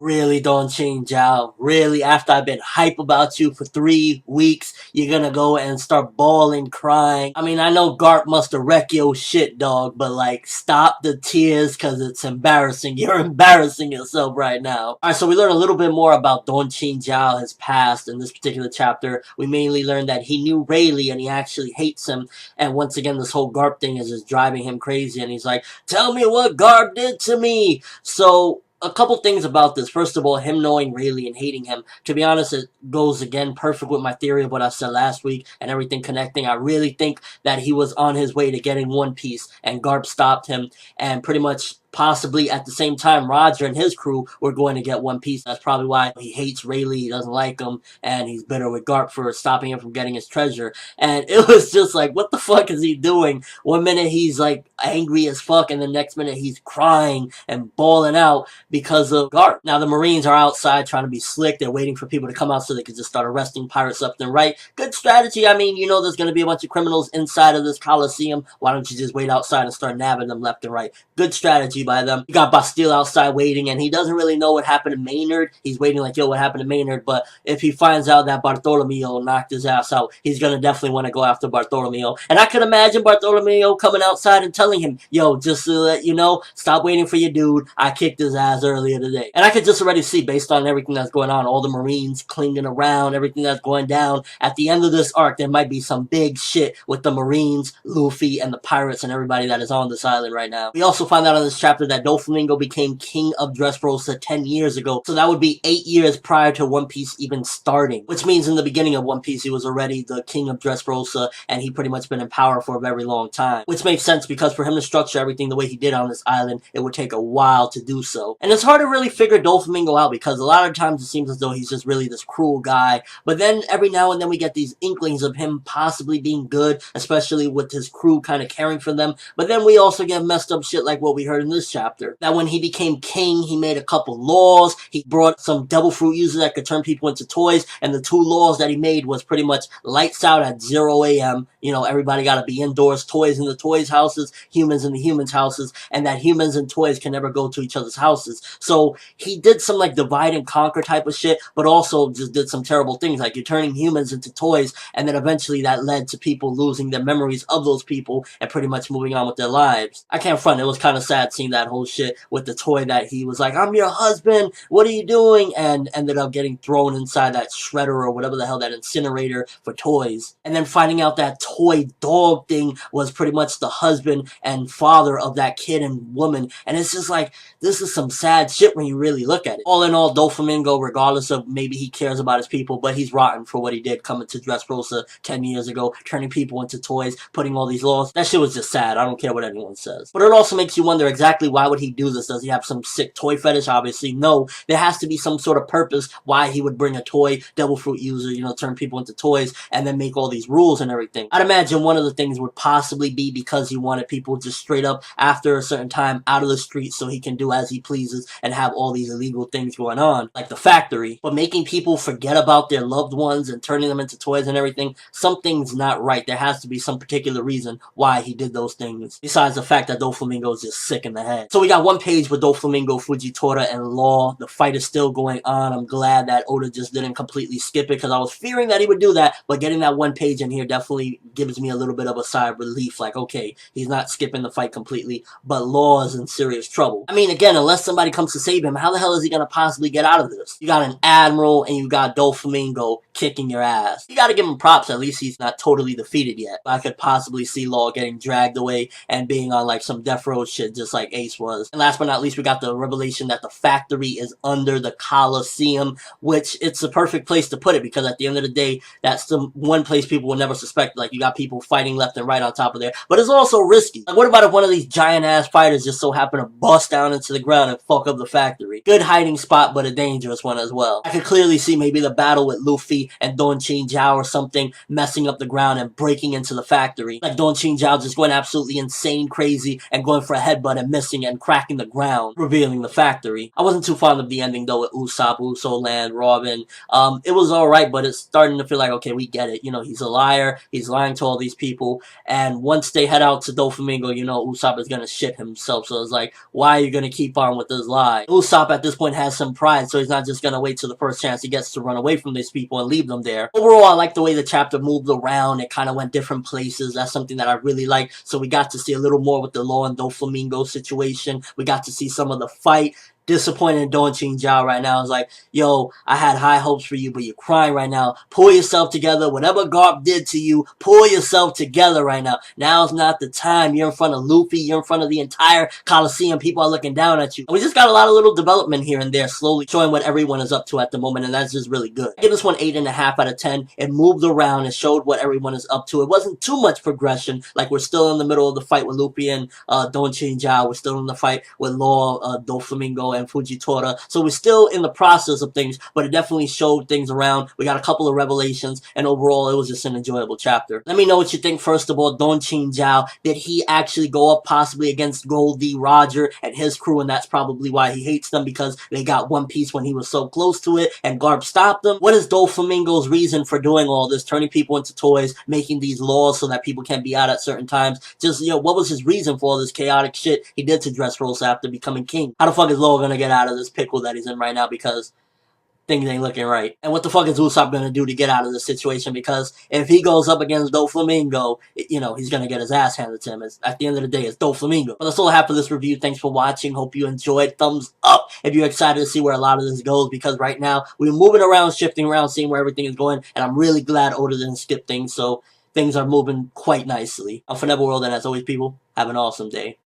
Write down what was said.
Really, Don Chinjao? Really, after I've been hype about you for 3 weeks, you're gonna go and start bawling, crying? I mean, I know Garp must have wrecked your shit, dog, but like, stop the tears, cause it's embarrassing. You're embarrassing yourself right now. Alright, so we learn a little bit more about Don Chinjao, his past, in this particular chapter. We mainly learn that he knew Rayleigh and he actually hates him, and once again, this whole Garp thing is just driving him crazy, and he's like, tell me what Garp did to me! So, a couple things about this. First of all, him knowing Rayleigh and hating him. To be honest, it goes again perfect with my theory of what I said last week and everything connecting. I really think that he was on his way to getting One Piece and Garp stopped him and pretty much possibly at the same time Roger and his crew were going to get One Piece. That's probably why he hates Rayleigh, he doesn't like him, and he's bitter with Garp for stopping him from getting his treasure. And it was just like, what the fuck is he doing? One minute he's like angry as fuck, and the next minute he's crying and bawling out because of Garp. Now the Marines are outside trying to be slick. They're waiting for people to come out so they can just start arresting pirates left and right. Good strategy. I mean, you know there's going to be a bunch of criminals inside of this Coliseum. Why don't you just wait outside and start nabbing them left and right? Good strategy by them. You got Bastille outside waiting, and he doesn't really know what happened to Maynard. He's waiting like, yo, what happened to Maynard? But if he finds out that Bartolomeo knocked his ass out, he's going to definitely want to go after Bartolomeo. And I could imagine Bartolomeo coming outside and telling him, yo, just to let you know, stop waiting for your dude. I kicked his ass earlier today. And I could just already see, based on everything that's going on, all the Marines clinging around, everything that's going down, at the end of this arc, there might be some big shit with the Marines, Luffy, and the pirates and everybody that is on this island right now. We also find out in this chapter that Doflamingo became king of Dressrosa 10 years ago. So that would be 8 years prior to One Piece even starting. Which means in the beginning of One Piece, he was already the king of Dressrosa, and he pretty much been in power for a very long time. Which makes sense because for him to structure everything the way he did on this island, it would take a while to do so. And it's hard to really figure Doflamingo out because a lot of times it seems as though he's just really this cruel guy. But then every now and then we get these inklings of him possibly being good, especially with his crew kind of caring for them. But then we also get messed up shit like what we heard in this chapter. That when he became king, he made a couple laws. He brought some devil fruit users that could turn people into toys. And the 2 laws that he made was pretty much lights out at 0 a.m. You know, everybody got to be indoors. Toys in the toys' houses, humans in the humans' houses. And that humans and toys can never go to each other's houses. So he did some like divide and conquer type of shit, but also just did some terrible things. Like you're turning humans into toys. And then eventually that led to people losing their memories of those people and pretty much moving on with their lives. I can't front. It was kind of sad seeing that whole shit with the toy that he was like, I'm your husband, what are you doing? And ended up getting thrown inside that shredder or whatever the hell, that incinerator for toys. And then finding out that toy dog thing was pretty much the husband and father of that kid and woman. And it's just like, this is some sad shit when you really look at it. All in all, Doflamingo, regardless of maybe he cares about his people, but he's rotten for what he did coming to Dressrosa 10 years ago, turning people into toys, putting all these laws. That shit was just sad. I don't care what anyone says. But it also makes you wonder exactly why would he do this? Does he have some sick toy fetish? Obviously, no. There has to be some sort of purpose why he would bring a toy devil fruit user, you know, turn people into toys and then make all these rules and everything. I'd imagine one of the things would possibly be because he wanted people just straight up after a certain time out of the streets so he can do as he pleases and have all these illegal things going on, like the factory. But making people forget about their loved ones and turning them into toys and everything, something's not right. There has to be some particular reason why he did those things, besides the fact that Doflamingo is just sick in the head. So we got one page with Doflamingo, Fujitora, and Law. The fight is still going on. I'm glad that Oda just didn't completely skip it because I was fearing that he would do that, but getting that one page in here definitely gives me a little bit of a sigh of relief. Like, okay, he's not skipping the fight completely, but Law is in serious trouble. I mean, again, unless somebody comes to save him, how the hell is he going to possibly get out of this? You got an admiral and you got Doflamingo kicking your ass. You got to give him props. At least he's not totally defeated yet. I could possibly see Law getting dragged away and being on like some death row shit just like Ace was. And last but not least, we got the revelation that the factory is under the Coliseum, which it's the perfect place to put it because at the end of the day, that's the one place people will never suspect. Like, you got people fighting left and right on top of there. But it's also risky. Like, what about if one of these giant-ass fighters just so happen to bust down into the ground and fuck up the factory? Good hiding spot, but a dangerous one as well. I could clearly see maybe the battle with Luffy and Don Chinjao or something messing up the ground and breaking into the factory. Like Don Chinjao just going absolutely insane crazy and going for a headbutt and missing. missing and cracking the ground, revealing the factory. I wasn't too fond of the ending though with Usopp, Usoland, Robin. It was alright, but it's starting to feel like, okay, we get it. You know, he's a liar, he's lying to all these people, and once they head out to Doflamingo, you know, Usopp is gonna shit himself, so it's like, why are you gonna keep on with this lie? Usopp at this point has some pride, so he's not just gonna wait till the first chance he gets to run away from these people and leave them there. Overall, I like the way the chapter moved around. It kind of went different places. That's something that I really like. So we got to see a little more with the Law and Doflamingo situation. We got to see some of the fight. Disappointed in Don Chinjao right now. It's like, yo, I had high hopes for you, but you're crying right now. Pull yourself together. Whatever Garp did to you, pull yourself together right now. Now's not the time. You're in front of Luffy. You're in front of the entire Coliseum. People are looking down at you. And we just got a lot of little development here and there, slowly showing what everyone is up to at the moment, and that's just really good. I give this one 8.5 out of 10. It moved around and showed what everyone is up to. It wasn't too much progression. Like, we're still in the middle of the fight with Luffy and Don Chinjao. We're still in the fight with Law, Doflamingo, and Fujitora. So we're still in the process of things, but it definitely showed things around. We got a couple of revelations, and overall, it was just an enjoyable chapter. Let me know what you think. First of all, Don Chinjao, did he actually go up possibly against Goldie, Roger, and his crew, and that's probably why he hates them, because they got One Piece when he was so close to it, and Garp stopped them? What is Doflamingo's reason for doing all this, turning people into toys, making these laws so that people can't be out at certain times? Just, you know, what was his reason for all this chaotic shit he did to Dressrosa after becoming king? How the fuck is Law gonna get out of this pickle that he's in right now, because things ain't looking right? And what the fuck is Usopp gonna do to get out of this situation? Because if he goes up against Doflamingo, you know, he's gonna get his ass handed to him. At the end of the day, it's Doflamingo. But that's all I have for this review. Thanks for watching. Hope you enjoyed. Thumbs up if you're excited to see where a lot of this goes, because right now we're moving around, shifting around, seeing where everything is going, and I'm really glad Oda didn't skip things, so things are moving quite nicely. I'm for Neverworld, and as always, people, have an awesome day.